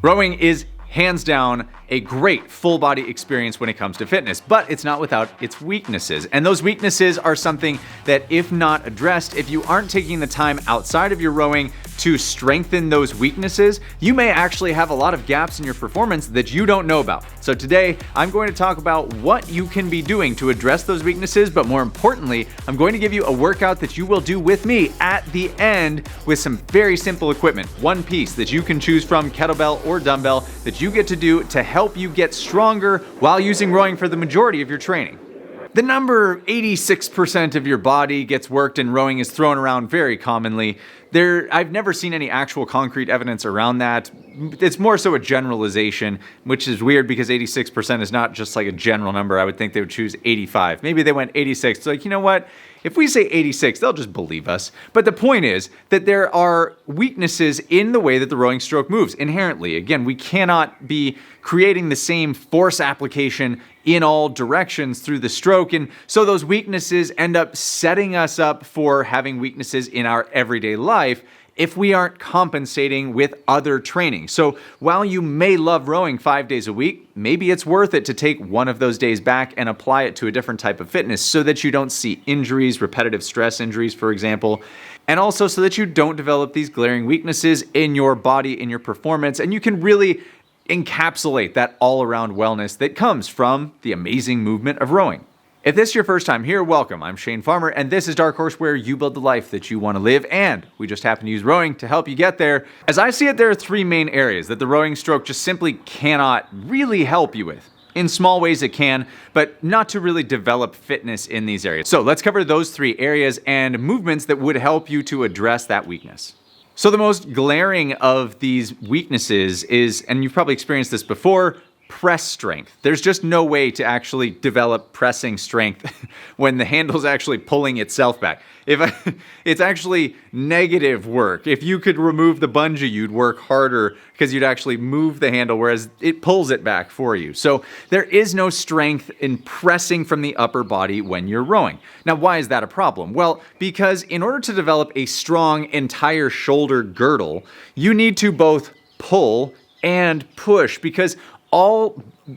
Rowing is hands down a great full body experience when it comes to fitness, but it's not without its weaknesses. And those weaknesses are something that, if not addressed, if you aren't taking the time outside of your rowing to strengthen those weaknesses, you may actually have a lot of gaps in your performance that you don't know about. So today, I'm going to talk about what you can be doing to address those weaknesses, but more importantly, I'm going to give you a workout that you will do with me at the end with some very simple equipment, one piece that you can choose from, kettlebell or dumbbell, that you get to do to help you get stronger while using rowing for the majority of your training. The number 86% of your body gets worked in rowing is thrown around very commonly. I've never seen any actual concrete evidence around that. It's more so a generalization, which is weird because 86% is not just like a general number. I would think they would choose 85. Maybe they went 86. It's like, you know what? If we say 86, they'll just believe us. But the point is that there are weaknesses in the way that the rowing stroke moves inherently. Again, we cannot be creating the same force application in all directions through the stroke. And so those weaknesses end up setting us up for having weaknesses in our everyday life if we aren't compensating with other training. So while you may love rowing 5 days a week, maybe it's worth it to take one of those days back and apply it to a different type of fitness so that you don't see injuries, repetitive stress injuries, for example, and also so that you don't develop these glaring weaknesses in your body, in your performance, and you can really encapsulate that all-around wellness that comes from the amazing movement of rowing. If this is your first time here, welcome. I'm Shane Farmer, and this is Dark Horse, where you build the life that you want to live, and we just happen to use rowing to help you get there. As I see it, there are three main areas that the rowing stroke just simply cannot really help you with. In small ways it can, but not to really develop fitness in these areas. So let's cover those three areas and movements that would help you to address that weakness. So the most glaring of these weaknesses is, and you've probably experienced this before, press strength. There's just no way to actually develop pressing strength when the handle's actually pulling itself back. It's actually negative work. If you could remove the bungee, you'd work harder because you'd actually move the handle, whereas it pulls it back for you. So there is no strength in pressing from the upper body when you're rowing. Now, why is that a problem? Well, because in order to develop a strong entire shoulder girdle, you need to both pull and push, because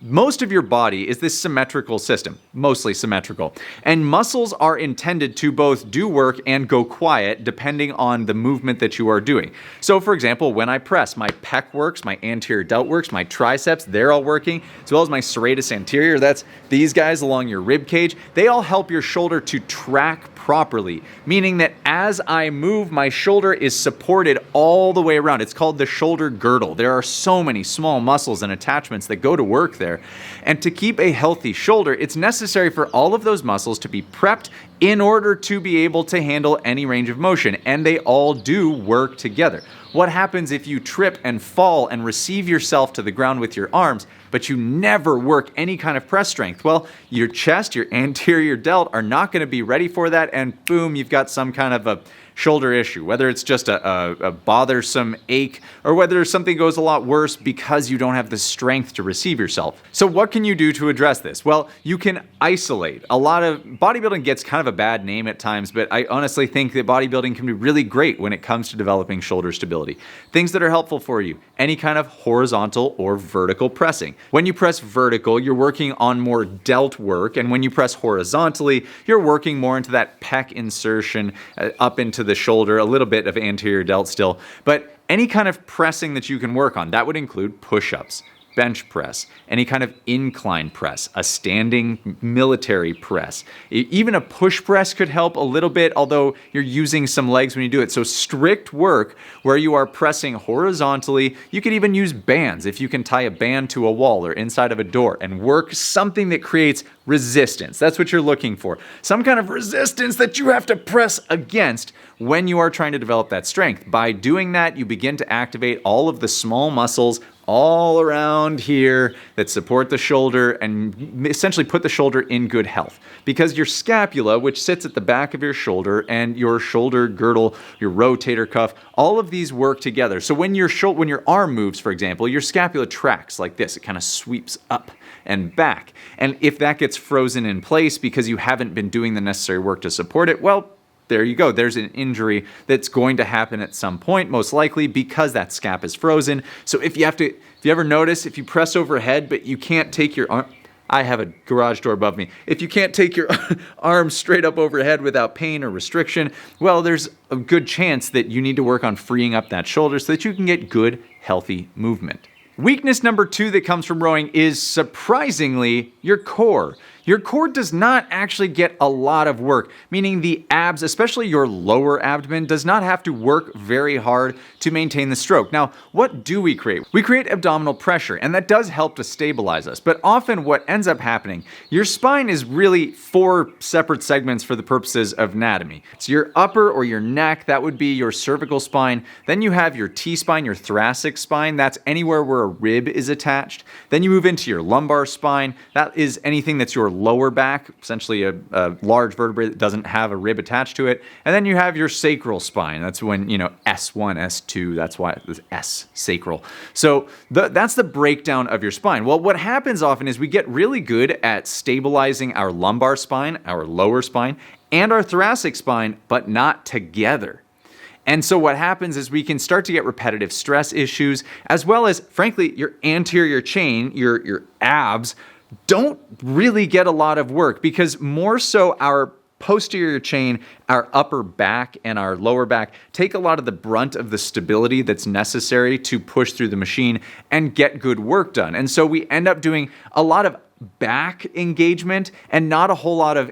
most of your body is this symmetrical system, mostly symmetrical. And muscles are intended to both do work and go quiet depending on the movement that you are doing. So for example, when I press, my pec works, my anterior delt works, my triceps, they're all working, as well as my serratus anterior, that's these guys along your rib cage. They all help your shoulder to track properly, meaning that as I move, my shoulder is supported all the way around. It's called the shoulder girdle. There are so many small muscles and attachments that go to work there. And to keep a healthy shoulder, it's necessary for all of those muscles to be prepped in order to be able to handle any range of motion, and they all do work together. What happens if you trip and fall and receive yourself to the ground with your arms, but you never work any kind of press strength? Well, your chest, your anterior delt are not going to be ready for that, and boom, you've got some kind of a shoulder issue, whether it's just a bothersome ache or whether something goes a lot worse because you don't have the strength to receive yourself. So what can you do to address this? Well, you can isolate. A lot of bodybuilding gets kind of a bad name at times, but I honestly think that bodybuilding can be really great when it comes to developing shoulder stability. Things that are helpful for you, any kind of horizontal or vertical pressing. When you press vertical, you're working on more delt work, and when you press horizontally, you're working more into that pec insertion up into the shoulder, a little bit of anterior delt still, but any kind of pressing that you can work on, that would include push-ups, bench press, any kind of incline press, a standing military press. Even a push press could help a little bit, although you're using some legs when you do it. So strict work where you are pressing horizontally. You could even use bands if you can tie a band to a wall or inside of a door and work something that creates resistance. That's what you're looking for. Some kind of resistance that you have to press against when you are trying to develop that strength. By doing that, you begin to activate all of the small muscles all around here that support the shoulder and essentially put the shoulder in good health. Because your scapula, which sits at the back of your shoulder, and your shoulder girdle, your rotator cuff, all of these work together. So when your arm moves, for example, your scapula tracks like this. It kind of sweeps up and back. And if that gets frozen in place because you haven't been doing the necessary work to support it, well, there you go. There's an injury that's going to happen at some point, most likely because that scap is frozen. So if you ever notice, if you press overhead, but you can't take your arm, I have a garage door above me. If you can't take your arm straight up overhead without pain or restriction, well, there's a good chance that you need to work on freeing up that shoulder so that you can get good, healthy movement. Weakness number 2 that comes from rowing is surprisingly your core. Your core does not actually get a lot of work, meaning the abs, especially your lower abdomen, does not have to work very hard to maintain the stroke. Now, what do we create? We create abdominal pressure, and that does help to stabilize us. But often what ends up happening, your spine is really 4 separate segments for the purposes of anatomy. It's your upper or your neck, that would be your cervical spine. Then you have your T-spine, your thoracic spine. That's anywhere where a rib is attached. Then you move into your lumbar spine. That is anything that's your lower back, essentially a large vertebrae that doesn't have a rib attached to it. And then you have your sacral spine. That's when, S1, S2, that's why it's S, sacral. So that's the breakdown of your spine. Well, what happens often is we get really good at stabilizing our lumbar spine, our lower spine, and our thoracic spine, but not together. And so what happens is we can start to get repetitive stress issues, as well as, frankly, your anterior chain, your abs, don't really get a lot of work because more so our posterior chain, our upper back and our lower back take a lot of the brunt of the stability that's necessary to push through the machine and get good work done. And so we end up doing a lot of back engagement and not a whole lot of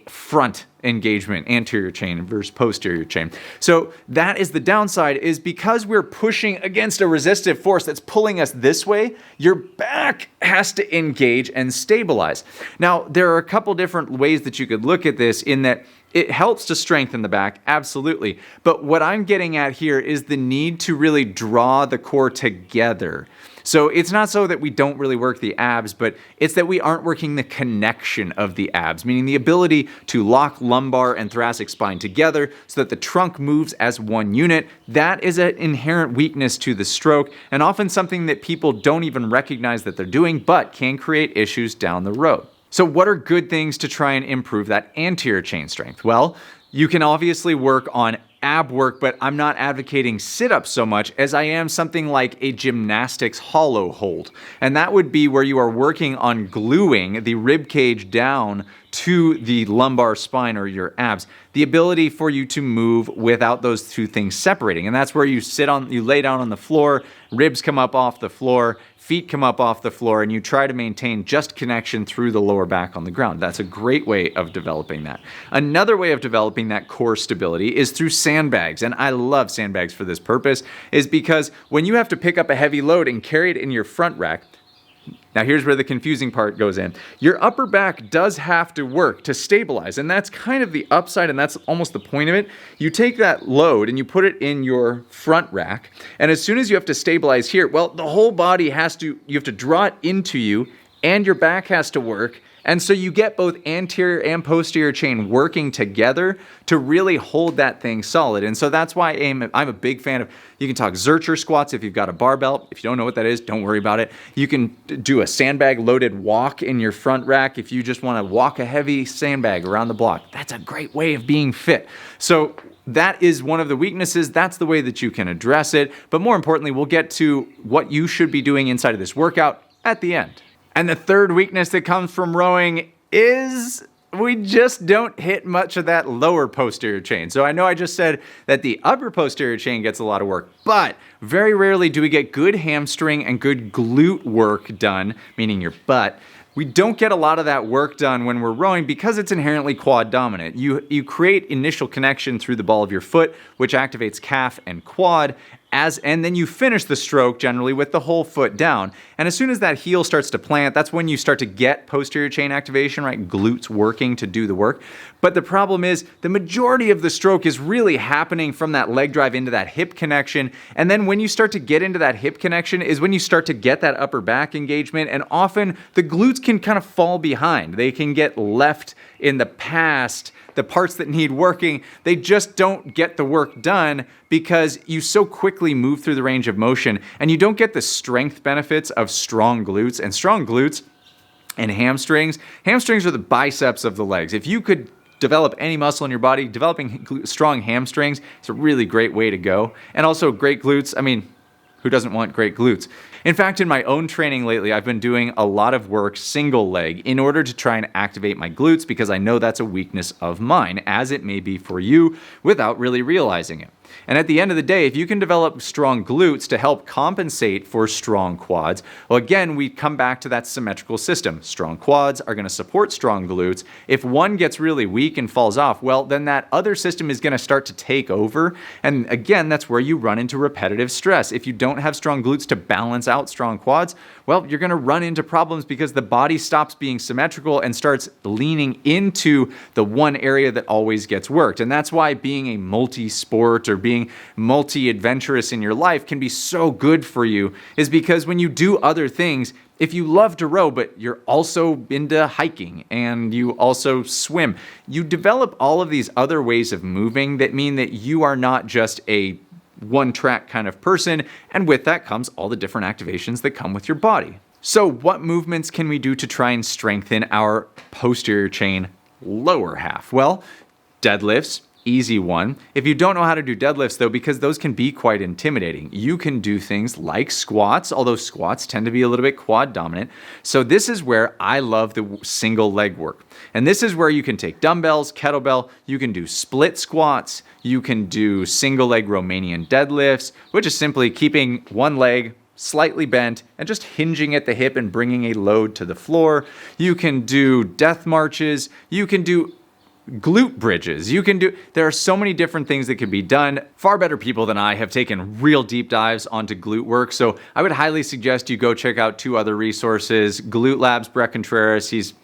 front engagement, anterior chain versus posterior chain. So that is the downside, is because we're pushing against a resistive force that's pulling us this way, your back has to engage and stabilize. Now, there are a couple different ways that you could look at this in that it helps to strengthen the back, absolutely. But what I'm getting at here is the need to really draw the core together. So it's not so that we don't really work the abs, but it's that we aren't working the connection of the abs, meaning the ability to lock lumbar and thoracic spine together so that the trunk moves as one unit. That is an inherent weakness to the stroke, and often something that people don't even recognize that they're doing, but can create issues down the road. So what are good things to try and improve that anterior chain strength? Well, you can obviously work on ab work, but I'm not advocating sit-ups so much as I am something like a gymnastics hollow hold. And that would be where you are working on gluing the rib cage down to the lumbar spine or your abs. The ability for you to move without those two things separating. And that's where you lay down on the floor, ribs come up off the floor, feet come up off the floor, and you try to maintain just connection through the lower back on the ground. That's a great way of developing that. Another way of developing that core stability is through sandbags, and I love sandbags for this purpose, is because when you have to pick up a heavy load and carry it in your front rack, now here's where the confusing part goes in. Your upper back does have to work to stabilize, and that's kind of the upside, and that's almost the point of it. You take that load and you put it in your front rack, and as soon as you have to stabilize here, well, the whole body you have to draw it into you, and your back has to work. And so you get both anterior and posterior chain working together to really hold that thing solid. And so that's why I'm a big fan of, you can talk Zercher squats if you've got a barbell. If you don't know what that is, don't worry about it. You can do a sandbag loaded walk in your front rack if you just want to walk a heavy sandbag around the block. That's a great way of being fit. So that is one of the weaknesses. That's the way that you can address it. But more importantly, we'll get to what you should be doing inside of this workout at the end. And the third weakness that comes from rowing is we just don't hit much of that lower posterior chain. So I know I just said that the upper posterior chain gets a lot of work, but very rarely do we get good hamstring and good glute work done, meaning your butt. We don't get a lot of that work done when we're rowing because it's inherently quad dominant. You create initial connection through the ball of your foot, which activates calf and quad, and then you finish the stroke generally with the whole foot down. And as soon as that heel starts to plant, that's when you start to get posterior chain activation, right? Glutes working to do the work. But the problem is the majority of the stroke is really happening from that leg drive into that hip connection. And then when you start to get into that hip connection is when you start to get that upper back engagement. And often the glutes can kind of fall behind. They can get left in the past. The parts that need working, they just don't get the work done because you so quickly move through the range of motion and you don't get the strength benefits of strong glutes. And strong glutes and hamstrings are the biceps of the legs. If you could develop any muscle in your body, developing strong hamstrings is a really great way to go. And also great glutes. I mean, who doesn't want great glutes? In fact, in my own training lately, I've been doing a lot of work single leg in order to try and activate my glutes because I know that's a weakness of mine, as it may be for you, without really realizing it. And at the end of the day, if you can develop strong glutes to help compensate for strong quads, well, again, we come back to that symmetrical system. Strong quads are going to support strong glutes. If one gets really weak and falls off, well, then that other system is going to start to take over. And again, that's where you run into repetitive stress. If you don't have strong glutes to balance out strong quads, well, you're going to run into problems because the body stops being symmetrical and starts leaning into the one area that always gets worked. And that's why being a multi-sport or being multi-adventurous in your life can be so good for you, is because when you do other things, if you love to row, but you're also into hiking and you also swim, you develop all of these other ways of moving that mean that you are not just a one-track kind of person, and with that comes all the different activations that come with your body. So what movements can we do to try and strengthen our posterior chain lower half? Well, deadlifts, easy one. If you don't know how to do deadlifts though, because those can be quite intimidating, you can do things like squats, although squats tend to be a little bit quad dominant. So this is where I love the single leg work. And this is where you can take dumbbells, kettlebell, you can do split squats, you can do single leg Romanian deadlifts, which is simply keeping one leg slightly bent and just hinging at the hip and bringing a load to the floor. You can do death marches, you can do glute bridges. There are so many different things that can be done. Far better people than I have taken real deep dives onto glute work. So I would highly suggest you go check out two other resources. Glute Labs, Brett Contreras, he's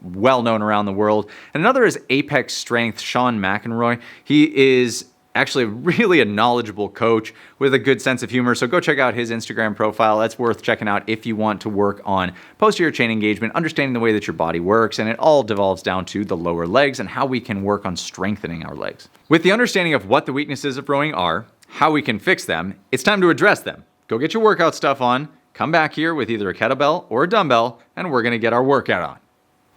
well known around the world. And another is Apex Strength, Sean McEnroy. He is actually really a knowledgeable coach with a good sense of humor. So go check out his Instagram profile. That's worth checking out if you want to work on posterior chain engagement, understanding the way that your body works, and it all devolves down to the lower legs and how we can work on strengthening our legs. With the understanding of what the weaknesses of rowing are, how we can fix them, it's time to address them. Go get your workout stuff on, come back here with either a kettlebell or a dumbbell, and we're gonna get our workout on.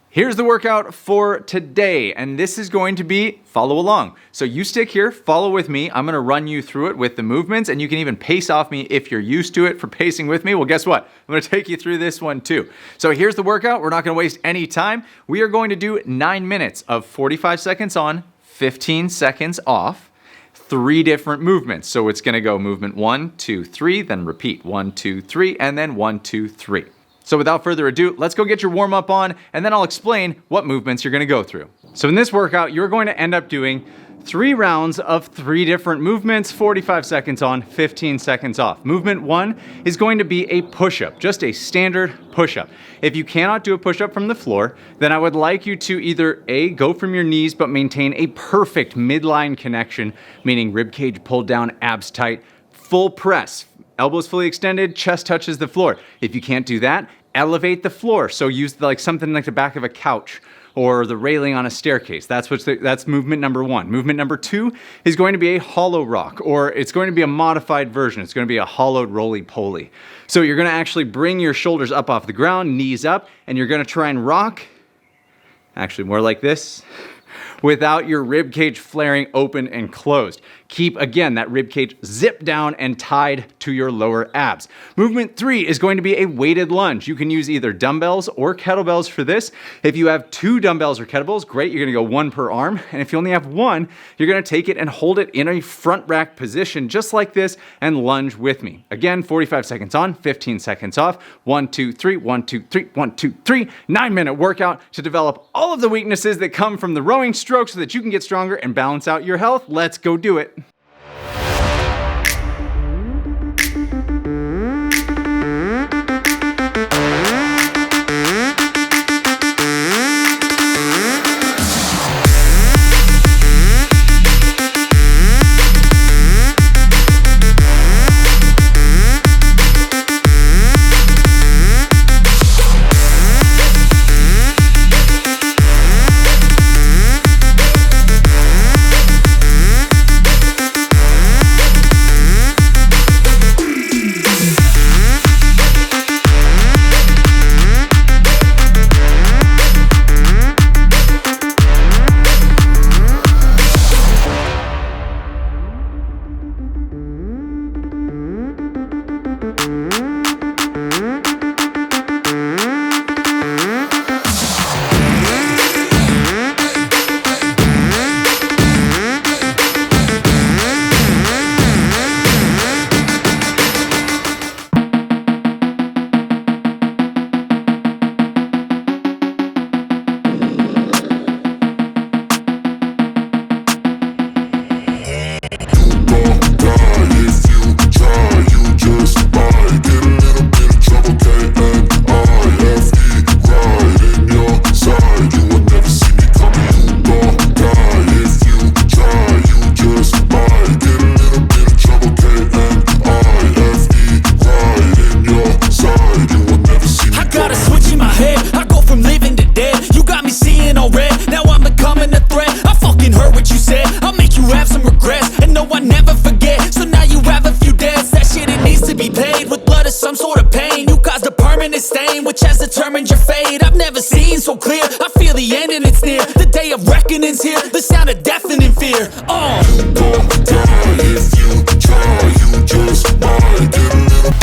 Here's the workout for today, and this is going to be follow along. So you stick here, follow with me. I'm gonna run you through it with the movements, and you can even pace off me if you're used to it for pacing with me. Well, guess what? I'm gonna take you through this one too. So here's the workout. We're not gonna waste any time. We are going to do 9 minutes of 45 seconds on, 15 seconds off, 3 different movements. So it's gonna go movement 1, 2, 3, then repeat 1, 2, 3, and then 1, 2, 3. So without further ado, let's go get your warm up on, and then I'll explain what movements you're gonna go through. So in this workout, you're going to end up doing 3 rounds of 3 different movements, 45 seconds on, 15 seconds off. Movement 1 is going to be a push-up, just a standard push-up. If you cannot do a push-up from the floor, then I would like you to either A, go from your knees, but maintain a perfect midline connection, meaning rib cage pulled down, abs tight, full press. Elbows fully extended, chest touches the floor. If you can't do that, elevate the floor. So use something like the back of a couch or the railing on a staircase. That's movement number 1. Movement number 2 is going to be a hollow rock, or it's going to be a modified version. It's going to be a hollowed roly-poly. So you're going to actually bring your shoulders up off the ground, knees up, and you're going to try and rock, actually more like this, without your rib cage flaring open and closed. Keep, again, that rib cage zipped down and tied to your lower abs. Movement 3 is going to be a weighted lunge. You can use either dumbbells or kettlebells for this. If you have 2 dumbbells or kettlebells, great, you're gonna go 1 per arm. And if you only have 1, you're gonna take it and hold it in a front rack position, just like this, and lunge with me. Again, 45 seconds on, 15 seconds off. 1, 2, 3, 1, 2, 3, 1, 2, 3. 9-minute workout to develop all of the weaknesses that come from the rowing stroke so that you can get stronger and balance out your health. Let's go do it. permanent stain which has determined your fate. I've never seen so clear, I feel the end and it's near. The day of reckoning's here, the sound of deafening fear. You gon' die if you try, you just might get a little.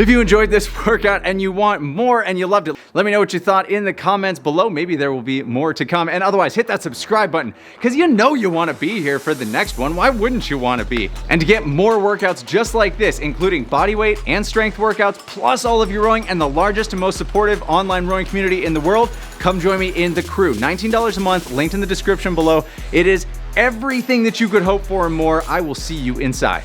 If you enjoyed this workout and you want more and you loved it, let me know what you thought in the comments below. Maybe there will be more to come. And otherwise, hit that subscribe button because you know you want to be here for the next one. Why wouldn't you want to be? And to get more workouts just like this, including body weight and strength workouts, plus all of your rowing and the largest and most supportive online rowing community in the world, come join me in the crew. $19 a month, linked in the description below. It is everything that you could hope for and more. I will see you inside.